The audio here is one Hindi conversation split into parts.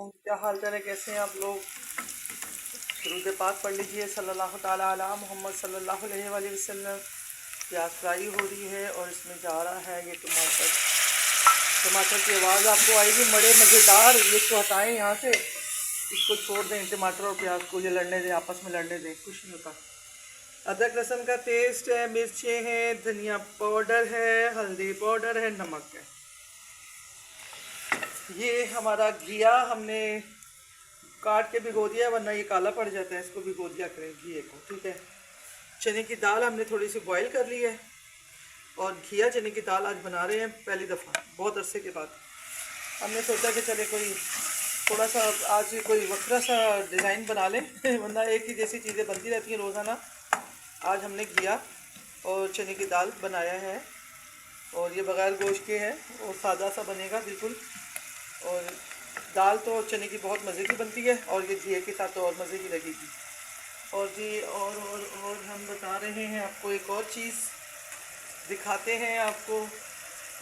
क्या हाल चाल है, कैसे हैं आप लोग। दुरूद पाक पढ़ लीजिए सल्लल्लाहु ताला अला मोहम्मद सल्लल्लाहु अलैहि वसल्लम। प्याज फ्राई हो रही है और इसमें जा रहा है ये टमाटर। टमाटर की आवाज़ आपको आएगी, बड़े मज़ेदार। ये इसको हटाएं यहाँ से, इसको छोड़ दें, टमाटर और प्याज को ये लड़ने दें, आपस में लड़ने दें, कुछ नहीं होता। अदरक लहसुन का पेस्ट है, मिर्चें हैं, धनिया पाउडर है, हल्दी पाउडर है, नमक है। ये हमारा घिया हमने काट के भिगो दिया, वरना ये काला पड़ जाता है, इसको भिगो दिया करें घिए को, ठीक है। चने की दाल हमने थोड़ी सी बॉईल कर ली है और घिया चने की दाल आज बना रहे हैं पहली दफ़ा बहुत अरसे के बाद। हमने सोचा कि चले कोई थोड़ा सा आज कोई वक्रा सा डिज़ाइन बना लें वरना एक ही जैसी चीज़ें बनती रहती हैं रोज़ाना। आज हमने घिया और चने की दाल बनाया है और ये बग़ैर गोश्त के है और सादा सा बनेगा बिल्कुल। और दाल तो चने की बहुत मज़े की बनती है और ये घिए के साथ तो और मज़े की लगेगी। और जी और हम बता रहे हैं आपको एक और चीज़ दिखाते हैं आपको।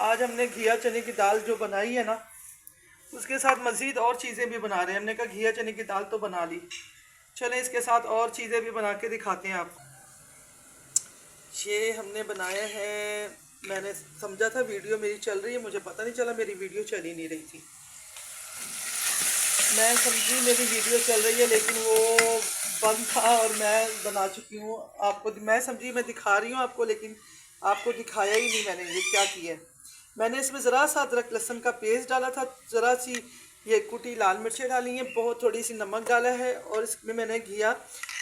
आज हमने घिया चने की दाल जो बनाई है ना, उसके साथ मज़ीद और चीज़ें भी बना रहे हैं। हमने कहा घिया चने की दाल तो बना ली, चलें इसके साथ और चीज़ें भी बना के दिखाते हैं आपको। ये हमने बनाया है, मैंने समझा था वीडियो मेरी चल रही है, मुझे पता नहीं चला मेरी वीडियो चल ही नहीं रही थी। मैं समझी मेरी वीडियो चल रही है लेकिन वो बंद था और मैं बना चुकी हूँ आपको। मैं समझी मैं दिखा रही हूँ आपको, लेकिन आपको दिखाया ही नहीं मैंने ये क्या किया है। मैंने इसमें ज़रा सा अदरक लहसुन का पेस्ट डाला था, ज़रा सी ये कुटी लाल मिर्चें डाली हैं, बहुत थोड़ी सी नमक डाला है और इसमें मैंने घिया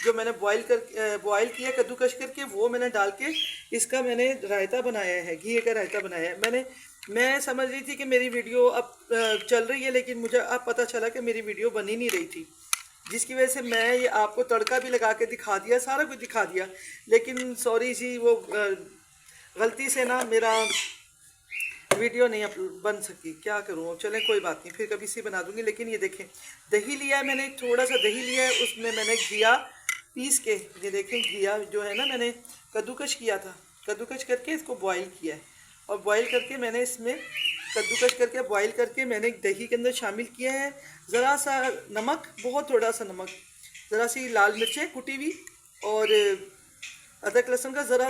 जो मैंने बॉयल किया कद्दूकश करके वो मैंने डाल के इसका मैंने रायता बनाया है, घिए का रायता बनाया है। मैं समझ रही थी कि मेरी वीडियो अब चल रही है, लेकिन मुझे अब पता चला कि मेरी वीडियो बनी नहीं रही थी, जिसकी वजह से मैं ये आपको तड़का भी लगा के दिखा दिया, सारा कुछ दिखा दिया, लेकिन सॉरी जी वो गलती से ना मेरा वीडियो नहीं बन सकी। क्या करूँ, चलें कोई बात नहीं, फिर कभी से बना दूंगी। लेकिन ये देखें दही लिया है मैंने, थोड़ा सा दही लिया है, उसमें मैंने घिया पीस के, ये देखें घिया जो है ना मैंने कद्दूकश किया था, कद्दूकश करके इसको बॉईल किया है और बॉईल करके मैंने इसमें कद्दूकश करके बॉईल करके मैंने दही के अंदर शामिल किया है। ज़रा सा नमक, बहुत थोड़ा सा नमक, ज़रा सी लाल मिर्चें कुटी हुई और अदरक लहसुन का ज़रा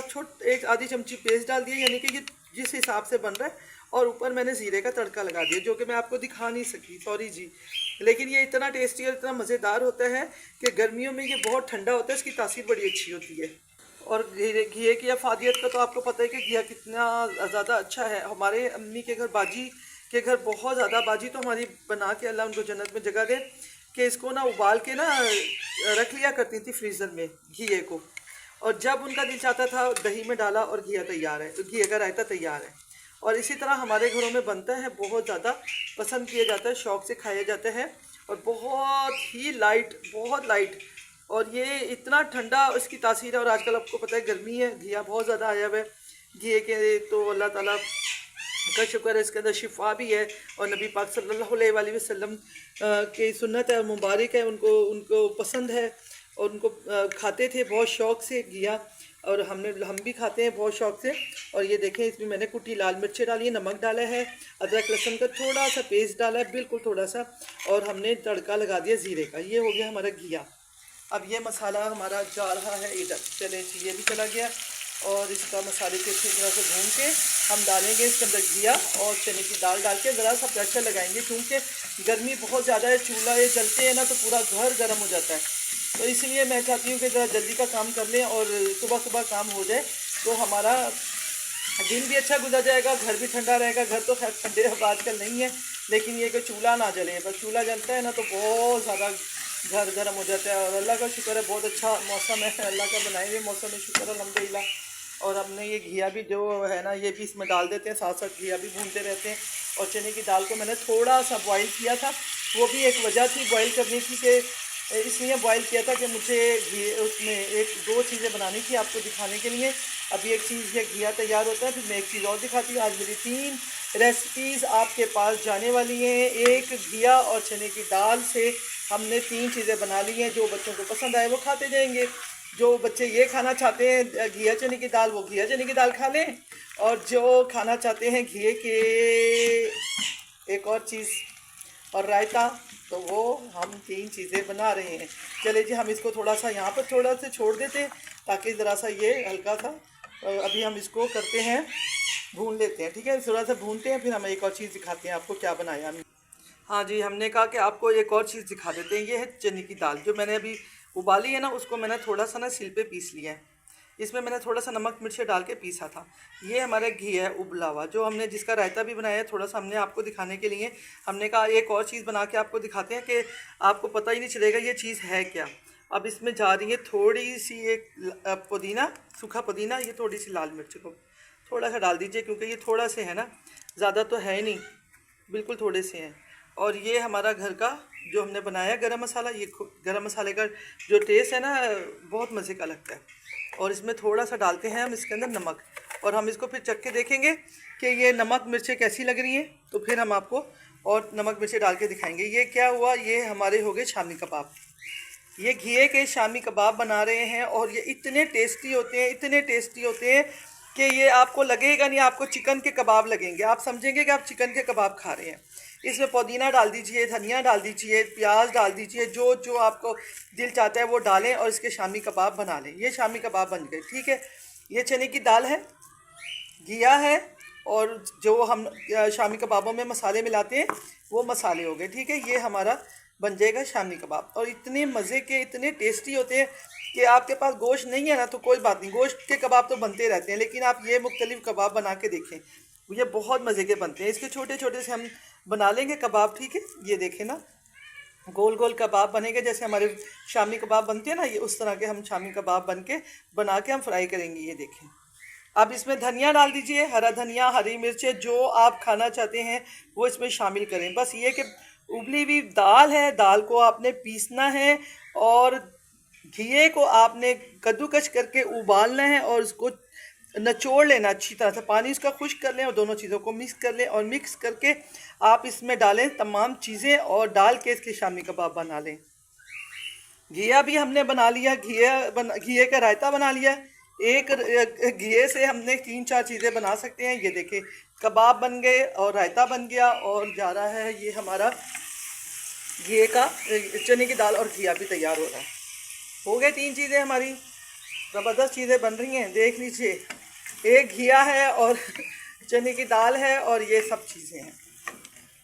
एक आधी चमची पेस्ट डाल दिया, यानी कि ये जिस हिसाब से बन रहा है। और ऊपर मैंने ज़ीरे का तड़का लगा दिया जो कि मैं आपको दिखा नहीं सकी, सॉरी जी। लेकिन ये इतना टेस्टी और इतना मज़ेदार होता है कि गर्मियों में ये बहुत ठंडा होता है, इसकी तासीर बड़ी अच्छी होती है। और घिए की अफादियत का तो आपको पता है कि घिया कितना ज़्यादा अच्छा है। हमारे अम्मी के घर, बाजी के घर बहुत ज़्यादा, बाजी तो हमारी बना के अल्लाह उनको जन्नत में जगह दे, कि इसको ना उबाल के ना रख लिया करती थी फ्रीज़र में घिए को, और जब उनका दिल चाहता था दही में डाला और घिया तैयार है, तो घिए का रायता तैयार है। और इसी तरह हमारे घरों में बनता है, बहुत ज़्यादा पसंद किया जाता है, शौक़ से खाया जाता है और बहुत ही लाइट, बहुत लाइट। और ये इतना ठंडा इसकी तासीर है। और आजकल आपको पता है गर्मी है, घिया बहुत ज़्यादा आया हुआ है घिए के, तो अल्लाह ताला का शुक्र है इसके अंदर शिफा भी है। और नबी पाक सल्लल्लाहु अलैहि वसल्लम की सुन्नत है, मुबारक है, उनको पसंद है और उनको खाते थे बहुत शौक़ से घिया, और हम भी खाते हैं बहुत शौक़ से। और ये देखें इसमें मैंने कुटी लाल मिर्चें डाली है, नमक डाला है, अदरक लहसुन का थोड़ा सा पेस्ट डाला है, बिल्कुल थोड़ा सा, और हमने तड़का लगा दिया ज़ीरे का। ये हो गया हमारा घिया। अब ये मसाला हमारा जा रहा है इधर, चले ये भी चला गया। और इसका मसाले के अच्छी तरह से भून के हम डालेंगे इसके अंदर घिया और चने की दाल डाल के ज़रा सा प्रेशर लगाएंगे, क्योंकि गर्मी बहुत ज़्यादा है, चूल्हा ये जलते हैं ना तो पूरा घर गर्म हो जाता है। तो इसलिए मैं चाहती हूँ कि ज़रा जल्दी का काम कर लें और सुबह सुबह काम हो जाए, तो हमारा दिन भी अच्छा गुजर जाएगा, घर भी ठंडा रहेगा। घर तो खैर ठंडे अब आजकल नहीं है, लेकिन ये कि चूल्हा ना जले, बस चूल्हा जलता है ना तो बहुत ज़्यादा घर गर्म हो जाता है। और अल्लाह का शुक्र है बहुत अच्छा मौसम है, अल्लाह का बनाए हुए मौसम में शुक्र अल्हम्दुलिल्लाह। और हमने ये घिया भी जो है ना ये भी इसमें डाल देते हैं, साथ साथ घिया भी भूनते रहते हैं। और चने की दाल को मैंने थोड़ा सा बॉईल किया था, वो भी एक वजह थी बॉईल करने की, कि इसलिए बॉईल किया था कि मुझे उसमें एक दो चीज़ें बनानी थी आपको दिखाने के लिए। अभी एक चीज़ ये घिया तैयार होता है, फिर मैं एक चीज़ और दिखाती हूँ। आज मेरी 3 रेसिपीज़ आपके पास जाने वाली हैं। एक घिया और चने की दाल से हमने 3 चीज़ें बना ली हैं, जो बच्चों को पसंद आए वो खाते जाएंगे। जो बच्चे ये खाना चाहते हैं घिया चने की दाल, वो घिया चने की दाल खा लें, और जो खाना चाहते हैं घिए के एक और चीज़ और रायता। तो वो हम 3 चीज़ें बना रहे हैं। चले जी, हम इसको थोड़ा सा यहाँ पर थोड़ा सा छोड़ देते हैं ताकि ज़रा सा ये हल्का सा अभी हम इसको करते हैं, भून लेते हैं। ठीक है, थोड़ा सा भूनते हैं, फिर हम एक और चीज़ दिखाते हैं आपको क्या बनाया हमने। हाँ जी, हमने कहा कि आपको एक और चीज़ दिखा देते हैं। ये है चने की दाल, जो मैंने अभी उबाली है ना, उसको मैंने थोड़ा सा ना सिल पे पीस लिया है। इसमें मैंने थोड़ा सा नमक मिर्च डाल के पीसा था। ये हमारा घी है उबला हुआ, जो हमने जिसका रायता भी बनाया है। थोड़ा सा हमने आपको दिखाने के लिए हमने कहा एक और चीज़ बना के आपको दिखाते हैं कि आपको पता ही नहीं चलेगा ये चीज़ है क्या। अब इसमें जा रही है थोड़ी सी एक पुदीना, सूखा पुदीना, ये थोड़ी सी लाल मिर्च को थोड़ा सा डाल दीजिए, क्योंकि ये थोड़ा से है ना, ज़्यादा तो है ही नहीं, बिल्कुल थोड़े से हैं। और ये हमारा घर का जो हमने बनाया गरम मसाला, ये गरम मसाले का जो टेस्ट है ना, बहुत मज़े का लगता है। और इसमें थोड़ा सा डालते हैं हम इसके अंदर नमक, और हम इसको फिर चख के देखेंगे कि ये नमक मिर्चें कैसी लग रही हैं, तो फिर हम आपको और नमक मिर्चें डाल के दिखाएंगे। ये क्या हुआ, ये हमारे हो गए शामी कबाब। ये घिए के शामी कबाब बना रहे हैं, और ये इतने टेस्टी होते हैं, इतने टेस्टी होते हैं कि ये आपको लगेगा नहीं, आपको चिकन के कबाब लगेंगे। आप समझेंगे कि आप चिकन के कबाब खा रहे हैं। इसमें पुदीना डाल दीजिए, धनिया डाल दीजिए, प्याज डाल दीजिए, जो जो आपको दिल चाहता है वो डालें, और इसके शामी कबाब बना लें। ये शामी कबाब बन गए। ठीक है, ये चने की दाल है, घिया है, और जो हम शामी कबाबों में मसाले मिलाते हैं वो मसाले हो गए। ठीक है, ये हमारा बन जाएगा शामी कबाब। और इतने मज़े के, इतने टेस्टी होते हैं कि आपके पास गोश्त नहीं है ना तो कोई बात नहीं, गोश्त के कबाब तो बनते रहते हैं, लेकिन आप ये मुख्तलिफ कबाब बना के देखें, ये बहुत मज़े के बनते हैं। इसके छोटे छोटे से हम बना लेंगे कबाब। ठीक है, ये देखें ना, गोल गोल कबाब बनेंगे, जैसे हमारे शामी कबाब बनते हैं ना, ये उस तरह के हम शामी कबाब बना के हम फ्राई करेंगे। ये देखें। अब इसमें धनिया डाल दीजिए, हरा धनिया, हरी मिर्चें, जो आप खाना चाहते हैं वो इसमें शामिल करें। बस ये कि उबली हुई दाल है, दाल को आपने पीसना है, और घिए को आपने कद्दूकस करके उबालना है, और उसको निचोड़ लेना अच्छी तरह से, पानी उसका खुश्क कर लें, और दोनों चीज़ों को मिक्स कर लें, और मिक्स करके आप इसमें डालें तमाम चीज़ें, और डाल के इसके शामी कबाब बना लें। घिया भी हमने बना लिया, घिए का रायता बना लिया। एक घिए से हमने 3-4 चीज़ें बना सकते हैं। ये देखें, कबाब बन गए और रायता बन गया, और जा रहा है ये हमारा घिए का चने की दाल, और घिया भी तैयार हो रहा है। हो गए 3 चीज़ें हमारी, ज़बरदस्त चीज़ें बन रही हैं। देख लीजिए, एक घिया है और चने की दाल है, और ये सब चीज़ें हैं।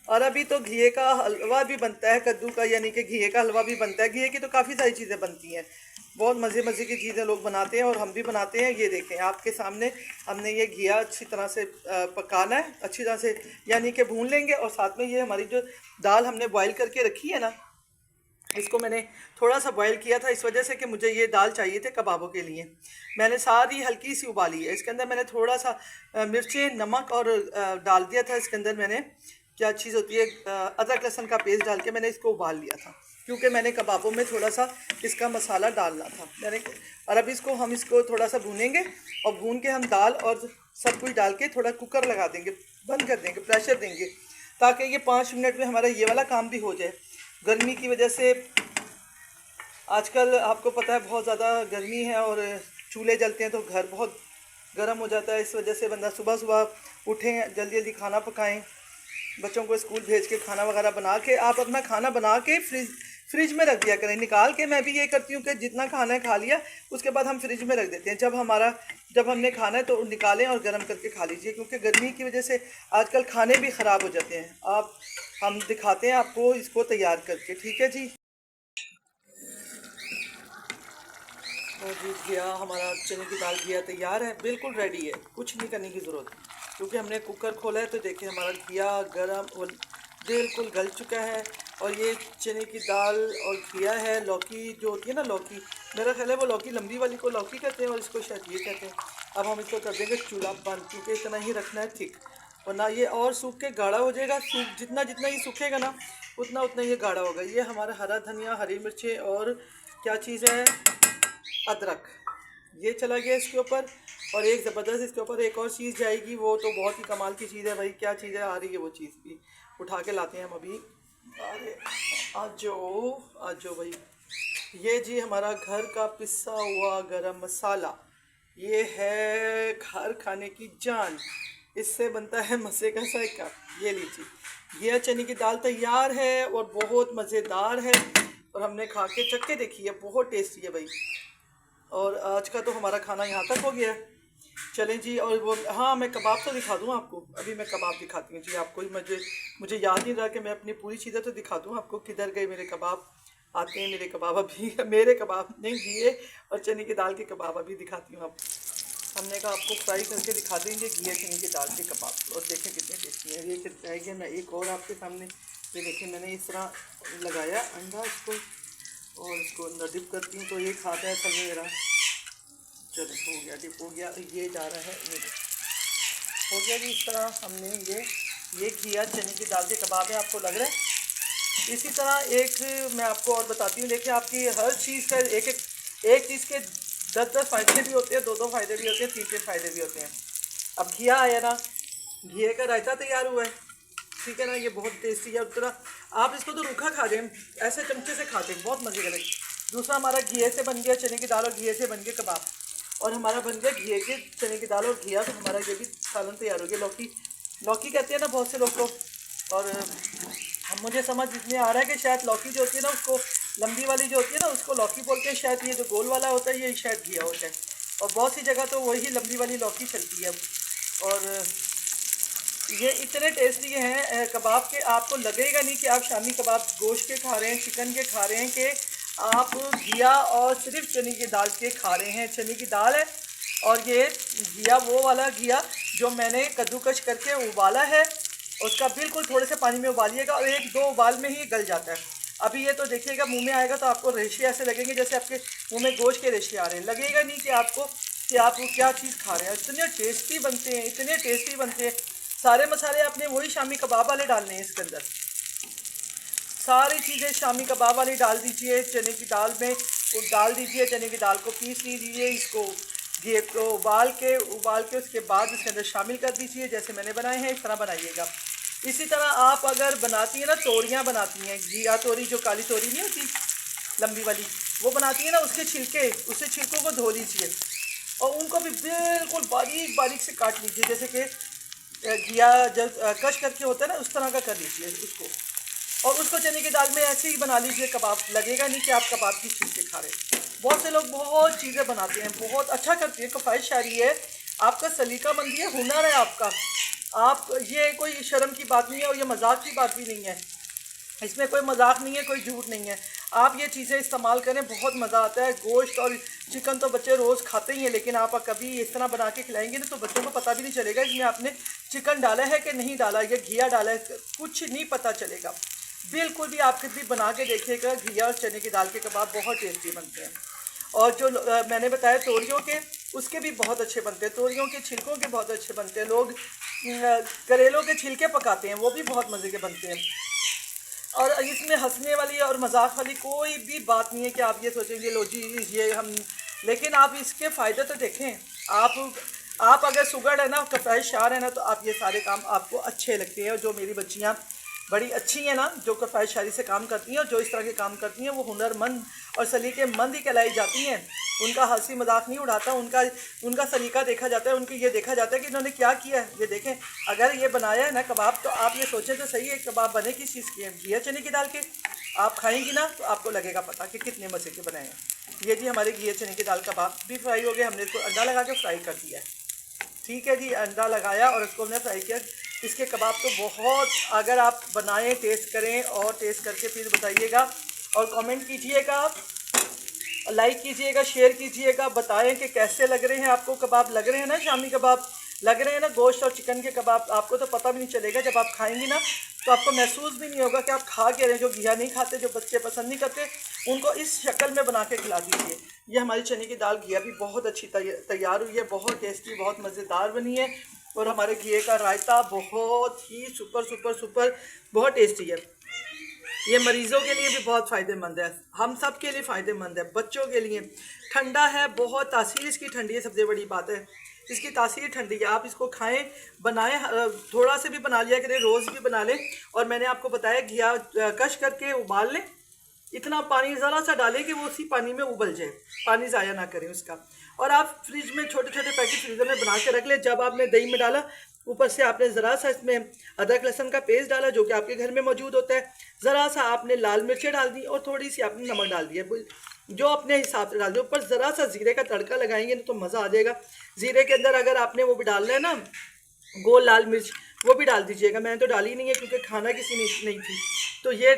और अभी तो घिए का हलवा भी बनता है, कद्दू का, यानी कि घिए का हलवा भी बनता है। घिए की तो काफ़ी सारी चीज़ें बनती हैं, बहुत मज़े मज़े की चीज़ें लोग बनाते हैं, और हम भी बनाते हैं। ये देखें, आपके सामने हमने ये घिया अच्छी तरह से पकाना है, अच्छी तरह से यानी कि भून लेंगे। और साथ में ये हमारी जो दाल हमने बॉयल करके रखी है ना, इसको मैंने थोड़ा सा बॉयल किया था, इस वजह से कि मुझे ये दाल चाहिए थे कबाबों के लिए। मैंने सारी हल्की सी उबाली है। इसके अंदर मैंने थोड़ा सा मिर्चें, नमक और डाल दिया था। इसके अंदर मैंने क्या चीज़ होती है, अदरक लहसुन का पेस्ट डाल के मैंने इसको उबाल लिया था, क्योंकि मैंने कबाबों में थोड़ा सा इसका मसाला डालना था मैंने। और अब हम इसको थोड़ा सा भूनेंगे, और भून के हम दाल और सब कुछ डाल के थोड़ा कुकर लगा देंगे, बंद कर देंगे, प्रेशर देंगे, ताकि ये 5 मिनट में हमारा ये वाला काम भी हो जाए। गर्मी की वजह से आजकल आपको पता है बहुत ज़्यादा गर्मी है, और चूल्हे जलते हैं तो घर बहुत गर्म हो जाता है। इस वजह से बंदा सुबह सुबह उठें, जल्दी जल्दी खाना पकाएं, बच्चों को स्कूल भेज के खाना वगैरह बना के आप अपना खाना बना के फ्रिज में रख दिया करें, निकाल के। मैं भी ये करती हूँ कि जितना खाना है खा लिया, उसके बाद हम फ्रिज में रख देते हैं। जब हमने खाना है तो निकालें और गर्म करके खा लीजिए, क्योंकि गर्मी की वजह से आजकल खाने भी ख़राब हो जाते हैं। हम दिखाते हैं आपको इसको तैयार करके। ठीक है जी। और जी घिया, हमारा चने की दाल घिया तैयार है, बिल्कुल रेडी है, कुछ नहीं करने की ज़रूरत, क्योंकि हमने कुकर खोला है। तो देखिए, हमारा घिया गरम और बिल्कुल गल चुका है। और ये चने की दाल और घिया है। लौकी जो होती है ना, लौकी, मेरा ख्याल है वो लौकी लंबी वाली को लौकी कहते हैं, और इसको शायद ये कहते हैं। अब हम इसको कर देंगे चूल्हा बंद, क्योंकि इतना ही रखना है थिक, वरना ये और सूख के गाढ़ा हो जाएगा। जितना जितना ये सूखेगा ना, उतना उतना ये गाढ़ा होगा। ये हमारा हरा धनिया, हरी मिर्चें, और क्या चीज़ है, अदरक, ये चला गया इसके ऊपर। और एक ज़बरदस्त इसके ऊपर एक और चीज़ जाएगी, वो तो बहुत ही कमाल की चीज़ है भाई। क्या चीज़ है, आ रही है वो चीज़ भी उठा के लाते हैं हम अभी। अरे आज जो भाई, ये जी हमारा घर का पिसा हुआ गरम मसाला, ये है घर खाने की जान, इससे बनता है मज़े का जायका। ये लीजिए, घिया चने की दाल तैयार है और बहुत मज़ेदार है, और हमने खा के चख के देखी है, बहुत टेस्टी है भाई। और आज का तो हमारा खाना यहाँ तक हो गया है। चलें जी, और वो हाँ, मैं कबाब तो दिखा दूँ आपको, अभी मैं कबाब दिखाती हूँ जी आपको। मुझे मुझे याद नहीं रहा कि मैं अपनी पूरी चीज़ें तो दिखा दूँ आपको, किधर गए मेरे कबाब। आते हैं मेरे कबाब अभी मेरे कबाब नहीं, घिए और चने की दाल के कबाब अभी दिखाती हूँ आपको। हमने कहा आपको फ्राई करके दिखा देंगे घिया चने की दाल के कबाब, और देखें कितने टेस्टी हैं। ये रह गया, मैं एक और आपके सामने, ये देखें मैंने इस तरह लगाया अंडा इसको, और इसको अंदर डिप करती हूँ तो ये खाता है सब मेरा। चलो हो गया, डिप हो गया, ये जा रहा है, ये हो गया जी। इस तरह हमने ये घिया चने की दाल के कबाब है, आपको लग रहा है। इसी तरह एक मैं आपको और बताती हूँ, देखिए आपकी हर चीज़ का एक चीज़ के 10-10 फ़ायदे भी होते हैं, 2-2 फ़ायदे भी होते हैं, 3-3 फ़ायदे भी होते हैं। अब घिया आया ना, घिए का रायता तैयार हुआ है, ठीक है ना, ये बहुत टेस्टी है। और तरह आप इसको तो रूखा खा दें, ऐसे चमचे से खाते हैं, बहुत मज़े का लगे। दूसरा हमारा घिए से बन गया चने की दाल, और घिए से बन गया कबाब, और हमारा बन गया घिए के चने की दाल और घिया। तो हमारा ये भी सालन तैयार हो गया। लौकी लौकी कहते हैं ना बहुत से लोग को, और हम मुझे समझ इसमें आ रहा है कि शायद लौकी जो होती है ना, उसको लंबी वाली जो होती है ना, उसको लौकी बोलते हैं शायद, ये जो गोल वाला होता है ये शायद घिया होता है। और बहुत सी जगह तो वही लंबी वाली लौकी चलती है। और ये इतने टेस्टी हैं कबाब के, आपको लगेगा नहीं कि आप शामी कबाब गोश्त के खा रहे हैं, चिकन के खा रहे हैं, कि आप घिया और सिर्फ चने की दाल के खा रहे हैं। चने की दाल है, और ये घिया वो वाला घिया जो मैंने कद्दूकश करके उबाला है, उसका बिल्कुल थोड़े से पानी में उबालिएगा, और 1-2 उबाल में ही गल जाता है। अभी ये तो देखिएगा मुंह में आएगा तो आपको रेशे ऐसे लगेंगे जैसे आपके मुंह में गोश्त के रेशे आ रहे हैं, लगेगा नहीं कि आपको कि आप क्या चीज़ खा रहे हैं। इतने टेस्टी बनते हैं, इतने टेस्टी बनते हैं। सारे मसाले आपने वही शामी कबाब वाले डालने हैं इसके अंदर, सारी चीज़ें शामी कबाब वाली डाल दीजिए चने की दाल में, वो डाल दीजिए, चने की दाल को पीस लीजिए, इसको घी को उबाल के उसके बाद इसके अंदर शामिल कर दीजिए। जैसे मैंने बनाए हैं इस तरह बनाइएगा। इसी तरह आप अगर बनाती हैं ना, तोरियाँ बनाती हैं, घिया तोरी, जो काली तोरी नहीं होती लंबी वाली, वो बनाती है ना, उसके छिलकों को धो लीजिए, और उनको भी बिल्कुल बारीक बारीक से काट लीजिए, जैसे कि घिया जब कश करके होता है ना, उस तरह का कर लीजिए उसको, और उसको चने की दाल में ऐसे ही बना लीजिए कबाब, लगेगा नहीं कि आप कबाब की चीज़ के खा रहे हैं। बहुत से लोग बहुत चीज़ें बनाते हैं, बहुत अच्छा करती है, कफ़ायश शायरी है, आपका सलीकामंदी है, हुनर है आपका। आप, ये कोई शर्म की बात नहीं है, और ये मजाक की बात भी नहीं है, इसमें कोई मजाक नहीं है, कोई झूठ नहीं है। आप ये चीज़ें इस्तेमाल करें, बहुत मज़ा आता है। गोश्त और चिकन तो बच्चे रोज़ खाते ही हैं, लेकिन आप कभी इस तरह बना के खिलाएंगे ना तो बच्चों को पता भी नहीं चलेगा इसमें आपने चिकन डाला है कि नहीं डाला, या घिया डाला है, कुछ नहीं पता चलेगा बिल्कुल भी। आप कभी बना के देखिएगा, घिया और चने की दाल के कबाब बहुत टेस्टी बनते हैं। और जो मैंने बताया तोरियों के, उसके भी बहुत अच्छे बनते हैं, तोरियों के छिलकों के बहुत अच्छे बनते हैं। लोग करेलों के छिलके पकाते हैं, वो भी बहुत मज़े के बनते हैं। और इसमें हंसने वाली और मजाक वाली कोई भी बात नहीं है कि आप ये सोचेंगे लो जी ये हम, लेकिन आप इसके फ़ायदे तो देखें। आप अगर सुगड़ है ना, कफ़ायशार है ना, तो आप ये सारे काम आपको अच्छे लगते हैं। और जो मेरी बच्चियाँ बड़ी अच्छी हैं ना, जो कफ़ायशारी से काम करती हैं और जो इस तरह के काम करती हैं, वो हुनरमंद और सलीकेमंद ही कहलाई जाती हैं। उनका हंसी मजाक नहीं उड़ाता, उनका सलीका देखा जाता है, उनके ये देखा जाता है कि इन्होंने क्या किया है। ये देखें, अगर ये बनाया है ना कबाब, तो आप ये सोचें तो सही है कबाब बने किस चीज़ के हैं, घिया चने की दाल के। आप खाएंगी ना तो आपको लगेगा पता कि कितने मज़े के बनाए हैं। ये जी हमारे घिया चने की दाल कबाब भी फ्राई हो गए, हमने इसको अंडा लगा के फ्राई कर दिया है, ठीक है जी। अंडा लगाया और उसको हमने फ्राई किया। इसके कबाब तो बहुत, अगर आप बनाएं, टेस्ट करें, और टेस्ट करके फिर बताइएगा, और कमेंट कीजिएगा, लाइक कीजिएगा, शेयर कीजिएगा, बताएं कि कैसे लग रहे हैं आपको कबाब। लग रहे हैं ना शामी कबाब, लग रहे हैं ना गोश्त और चिकन के कबाब। आपको तो पता भी नहीं चलेगा, जब आप खाएंगी ना तो आपको महसूस भी नहीं होगा कि आप खा के रहे। जो घिया नहीं खाते, जो बच्चे पसंद नहीं करते, उनको इस शक्ल में बना के खिला दीजिए। ये हमारी चने की दाल घिया भी बहुत अच्छी तैयार हुई है, बहुत टेस्टी, बहुत मज़ेदार बनी है। और हमारे घिए का रायता बहुत ही सुपर सुपर सुपर बहुत टेस्टी है। ये मरीज़ों के लिए भी बहुत फ़ायदेमंद है, हम सब के लिए फ़ायदेमंद है, बच्चों के लिए। ठंडा है, बहुत तासीर इसकी ठंडी है, सबसे बड़ी बात है इसकी तासीर ठंडी है। आप इसको खाएं, बनाएं, थोड़ा से भी बना लिया करें, रोज़ भी बना लें। और मैंने आपको बताया घिया कश करके उबाल लें, इतना पानी ज़रा सा डालें कि वो उसी पानी में उबल जाए, पानी ज़ाया ना करें उसका। और आप फ्रिज में छोटे छोटे पैकेट फ्रीज़र में बना के रख लें। जब आपने दही में डाला, ऊपर से आपने ज़रा सा इसमें अदरक लहसुन का पेस्ट डाला जो कि आपके घर में मौजूद होता है, ज़रा सा आपने लाल मिर्चें डाल दी और थोड़ी सी आपने नमक डाल दिया, जो अपने हिसाब से डाल दिया। ऊपर ज़रा सा ज़ीरे का तड़का लगाएंगे ना तो मज़ा आ जाएगा। ज़ीरे के अंदर अगर आपने वो भी डालना है ना, गोल लाल मिर्च, वो भी डाल दीजिएगा। मैंने तो डाली नहीं है क्योंकि खाना किसी ने नहीं थी। तो ये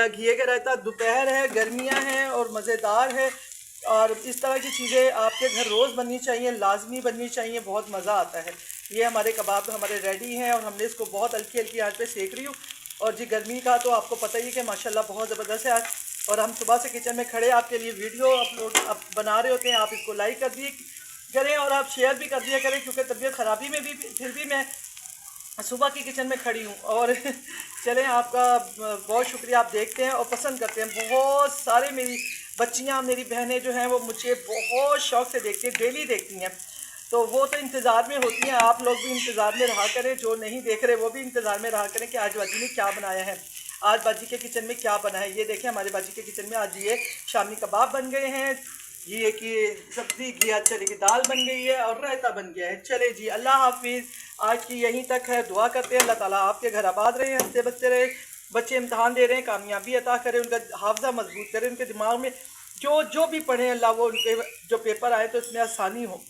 घिए का रायता, दोपहर है, गर्मियां हैं और मज़ेदार है, और इस तरह की चीज़ें आपके घर रोज़ बननी चाहिए, लाजमी बननी चाहिए, बहुत मज़ा आता है। ये हमारे कबाब हमारे रेडी हैं और हमने इसको बहुत हल्की हल्की आंच पे सेक रही हूँ। और जी गर्मी का तो आपको पता ही है कि माशाल्लाह बहुत ज़बरदस्त है आज। और हम सुबह से किचन में खड़े आपके लिए वीडियो अपलोड बना रहे होते हैं। आप इसको लाइक कर दिए करें और आप शेयर भी कर दिया करें, क्योंकि तबीयत ख़राबी में भी फिर भी मैं सुबह की किचन में खड़ी हूँ। और चलें, आपका बहुत शुक्रिया, आप देखते हैं और पसंद करते हैं। बहुत सारे मेरी बच्चियाँ, मेरी बहनें जो हैं वो मुझे बहुत शौक़ से देखती हैं, डेली देखती हैं। तो वो तो इंतज़ार में होती हैं, आप लोग भी इंतज़ार में रहा करें, जो नहीं देख रहे वो भी इंतज़ार में रहा करें कि आज बाजी ने क्या बनाया है, आज बाजी के किचन में क्या बना है। ये देखें हमारे बाजी के किचन में आज ये शामी कबाब बन गए हैं, ये कि सब्ज़ी घिया चने की दाल बन गई है और रायता बन गया है। चले जी, अल्लाह हाफिज़, आज की यहीं तक है। दुआ करते हैं अल्लाह ताला आपके घर आबाद रहे, हंसते बसते रहे। बच्चे इम्तहान दे रहे हैं, कामयाबी अता करें, उनका हाफजा मजबूत करें, उनके दिमाग में जो भी पढ़े अल्लाह वो उनके जो पेपर आए तो इसमें आसानी हो।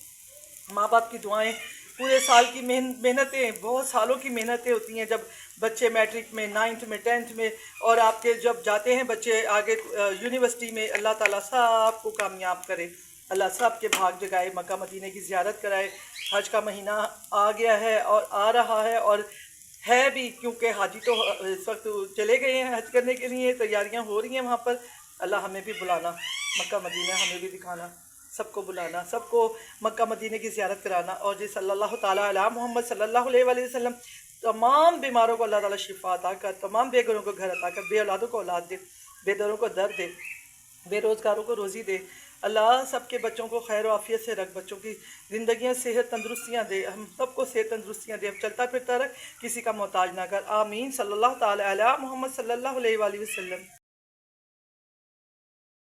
माँ बाप की दुआएं, पूरे साल की मेहनतें, बहुत सालों की मेहनतें होती हैं जब बच्चे मैट्रिक में, 9th में, 10th में, और आपके जब जाते हैं बच्चे आगे यूनिवर्सिटी में। अल्लाह ताला सबको कामयाब करे, अल्लाह सब के भाग जगाए, मक्का मदीने की ज़ियारत कराए। हज का महीना आ गया है और आ रहा है और है भी, क्योंकि हाजी तो इस वक्त चले गए हैं हज करने के लिए, तैयारियां हो रही हैं वहाँ पर। अल्लाह हमें भी बुलाना, मक्का मदीना हमें भी दिखाना, सबको बुलाना, सबको मक्का मदीने की ज़ियारत कराना। और जी सल्लल्लाहु ताला अला मोहम्मद सल्लल्लाहु अलैहि वसल्लम, तमाम बीमारों को अल्लाह ताला शिफा अता कर, तमाम बेघरों को घर अता कर, बे औलादों को औलाद दे, बेदरों को दर दे, बेरोज़गारों को रोज़ी दे। अल्लाह सबके बच्चों को खैर और आफियत से रख, बच्चों की ज़िंदगियाँ सेहत तंदुरुस्तियाँ दे, हम सबको सेहत तंदुरुस्तियाँ दे, चलता फिरता रख, किसी का मोहताज ना कर। आमीन। सल्लल्लाहु ताला अला मोहम्मद सल्लल्लाहु अलैहि वसल्लम।